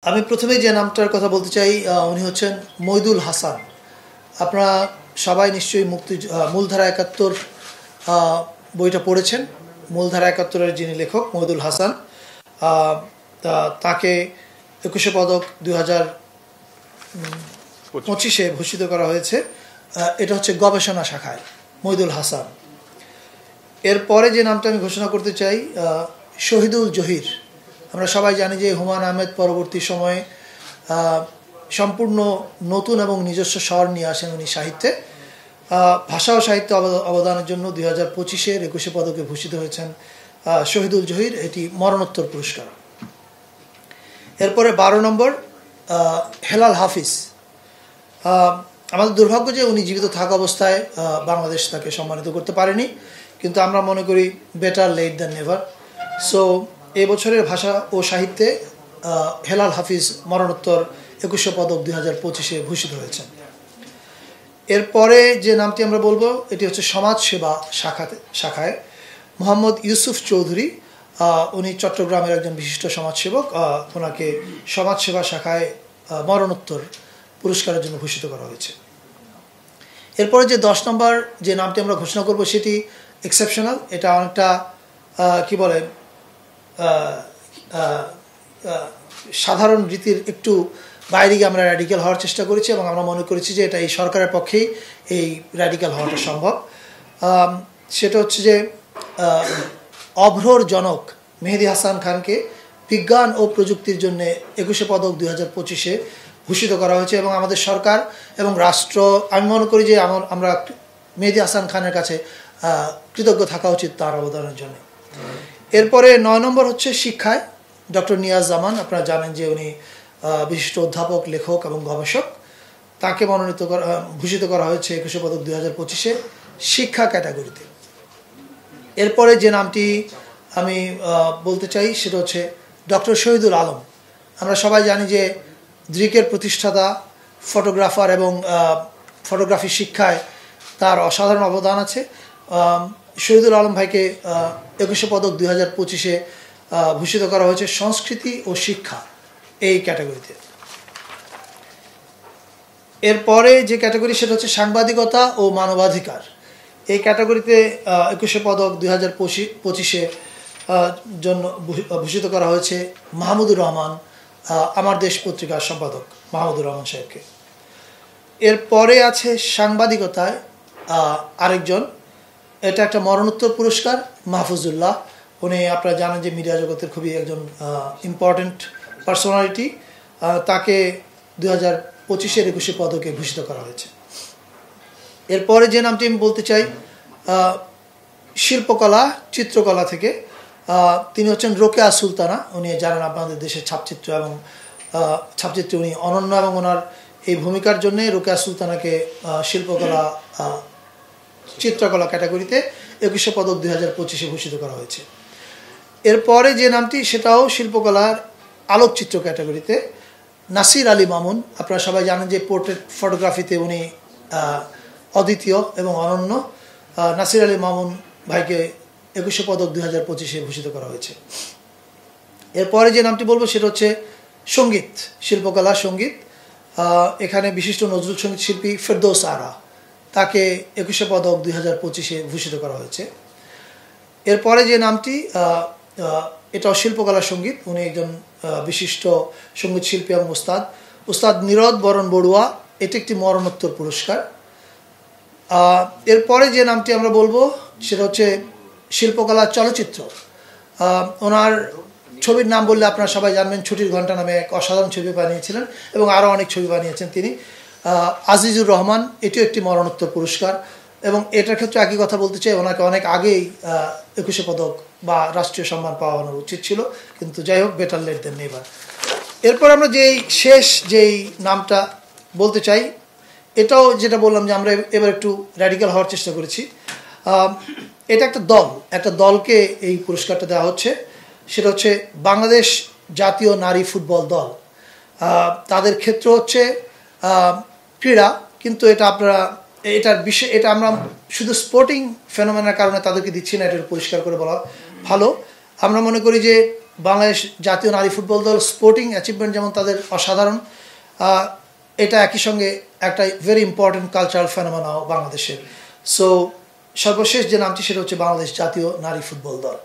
আমি প্রথমে যে নামটার কথা বলতে চাই উনি হচ্ছেন মইদুল হাসান। আপনারা সবাই নিশ্চয়ই মূলধারা ৭১ বইটা পড়েছেন। মূলধারা ৭১-এর যিনি লেখক মইদুল হাসান, তাকে ২১শে পদক ২০২৫-এ ভূষিত করা হয়েছে। এটা হচ্ছে গবেষণা শাখায় মইদুল হাসান। এরপরে যে নামটা আমি ঘোষণা করতে চাই শহীদুল জহির। আমরা সবাই জানি যে হুমায়ূন আহমেদ পরবর্তী সময়ে সম্পূর্ণ নতুন এবং নিজস্ব স্বর নিয়ে আসেন উনি সাহিত্যে। ভাষা ও সাহিত্য অবদানের জন্য ২০২৫-এর ২১শে পদকে ভূষিত হয়েছেন শহীদুল জহির। এটি মরণোত্তর পুরস্কার। এরপরে ১২ নম্বর হেলাল হাফিজ। আমাদের দুর্ভাগ্য যে উনি জীবিত থাকা অবস্থায় বাংলাদেশ তাকে সম্মানিত করতে পারেনি, কিন্তু আমরা মনে করি better late than never. So এই বছরের ভাষা ও সাহিত্যে হেলাল হাফিজ মরণোত্তর ২১শে পদক ২০২৫-এ ভূষিত হয়েছেন। এরপরে যে নামটি আমরা বলবো এটি হচ্ছে সমাজসেবা শাখায় মোহাম্মদ ইউসুফ চৌধুরী। উনি চট্টগ্রামের একজন বিশিষ্ট সমাজসেবক। ওনাকে সমাজসেবা শাখায় মরণোত্তর পুরস্কারের জন্য ভূষিত করা হয়েছে। এরপরে যে ১০ নম্বর যে নামটি আমরা ঘোষণা করব সেটি এক্সেপশনাল। এটা অনেকটা কি বলে সাধারণ রীতির একটু বাইরে গিয়ে আমরা র্যাডিক্যাল হওয়ার চেষ্টা করেছি এবং আমরা মনে করেছি যে এটা এই সরকারের পক্ষেই এই র্যাডিক্যাল হওয়াটা সম্ভব। সেটা হচ্ছে যে অভ্রর জনক মেহেদী হাসান খানকে বিজ্ঞান ও প্রযুক্তির জন্য ২১শে পদক ২০২৫-এ ভূষিত করা হয়েছে এবং আমাদের সরকার এবং রাষ্ট্র, আমি মনে করি যে আমরা মেহেদী হাসান খানের কাছে কৃতজ্ঞ থাকা উচিত তার অবদানের জন্য। এরপরে ৯ নম্বর হচ্ছে শিক্ষায় ডক্টর নিয়াজ জামান। আপনারা জানেন যে উনি বিশিষ্ট অধ্যাপক, লেখক এবং গবেষক। তাকে ভূষিত করা হয়েছে ২১শে পদক ২০২৫-এ শিক্ষা ক্যাটাগরিতে। এরপরে যে নামটি আমি বলতে চাই সেটা হচ্ছে ডক্টর শহীদুল আলম। আমরা সবাই জানি যে দৃকের প্রতিষ্ঠাতা, ফটোগ্রাফার এবং ফটোগ্রাফি শিক্ষায় তার অসাধারণ অবদান আছে। শহীদুল আলম ভাইকে ২১শে পদক ২০২৫-এ ভূষিত করা হয়েছে সংস্কৃতি ও শিক্ষা এই ক্যাটাগরিতে। এরপরে যে ক্যাটাগরি সেটা হচ্ছে সাংবাদিকতা ও মানবাধিকার। এই ক্যাটাগরিতে ২১শে পদক ২০২৫-এ জন্য ভূষিত করা হয়েছে মাহমুদুর রহমান, আমার দেশ পত্রিকার সম্পাদক মাহমুদুর রহমান সাহেবকে। এরপরে আছে সাংবাদিকতায় আরেকজন, এটা একটা মরণোত্তর পুরস্কার, মাহফুজুল্লাহ। উনি আপনারা জানেন যে মিডিয়া জগতের খুবই একজন ইম্পর্টেন্ট পার্সোনালিটি। তাকে ২০২৫-এর ২১শে পদকে ভূষিত করা হয়েছে। এরপরে যে নামটি আমি বলতে চাই শিল্পকলা, চিত্রকলা থেকে তিনি হচ্ছেন রোকেয়া সুলতানা। উনি জানেন আপনাদের দেশের ছাপচিত্রে উনি অনন্য এবং ওনার এই ভূমিকার জন্যে রোকেয়া সুলতানাকে শিল্পকলা, চিত্রকলা ক্যাটাগরিতে ২১শে পদক ২০২৫-এ ভূষিত করা হয়েছে। এরপরে যে নামটি সেটাও শিল্পকলার আলোকচিত্র ক্যাটাগরিতে নাসির আলী মামুন। আপনারা সবাই জানেন যে পোর্ট্রেট ফটোগ্রাফিতে উনি অদ্বিতীয় এবং অনন্য। নাসির আলী মামুন ভাইকে ২১শে পদক ২০২৫-এ ভূষিত করা হয়েছে। এরপরে যে নামটি বলবো সেটা হচ্ছে সঙ্গীত, শিল্পকলা সঙ্গীত। এখানে বিশিষ্ট নজরুল সঙ্গীত শিল্পী ফেরদৌস আরা, তাকে ২১শে পদক ২০২৫-এ ভূষিত করা হয়েছে। এরপরে যে নামটি এটাও শিল্পকলা সঙ্গীত, উনি একজন বিশিষ্ট সঙ্গীত শিল্পী এবং উস্তাদ নীরদ বরণ বড়ুয়া। এটি একটি মরণোত্তর পুরস্কার। এরপরে যে নামটি আমরা বলবো সেটা হচ্ছে শিল্পকলা চলচ্চিত্র। ওনার ছবির নাম বললে আপনারা সবাই জানবেন, ছুটির ঘণ্টা নামে এক অসাধারণ ছবি বানিয়েছিলেন এবং আরও অনেক ছবি বানিয়েছেন তিনি। আজিজুর রহমান, এটিও একটি মরণোত্তর পুরস্কার এবং এটার ক্ষেত্রে একই কথা বলতে চাই, ওনাকে অনেক আগেই ২১শে পদক বা রাষ্ট্রীয় সম্মান পাওয়ানো উচিত ছিল, কিন্তু যাই হোক, বেটার লেট দ্যান নেভার। এরপর আমরা যেই নামটা বলতে চাই, এটাও যেটা বললাম যে আমরা এবার একটু র্যাডিক্যাল হওয়ার চেষ্টা করেছি। এটা একটা দলকে এই পুরস্কারটা দেওয়া হচ্ছে। সেটা হচ্ছে বাংলাদেশ জাতীয় নারী ফুটবল দল। তাদের ক্ষেত্র হচ্ছে ক্রীড়া, কিন্তু এটা আমরা শুধু স্পোর্টিং ফেনোমেনার কারণে তাদেরকে দিচ্ছি না, এটা পরিষ্কার করে বলা ভালো। আমরা মনে করি যে বাংলাদেশ জাতীয় নারী ফুটবল দল স্পোর্টিং অ্যাচিভমেন্ট যেমন তাদের অসাধারণ, এটা একই সঙ্গে একটা ভেরি ইম্পর্টেন্ট কালচারাল ফেনোমেনা বাংলাদেশের। সো সর্বশেষ যে নামটি সেটা হচ্ছে বাংলাদেশ জাতীয় নারী ফুটবল দল।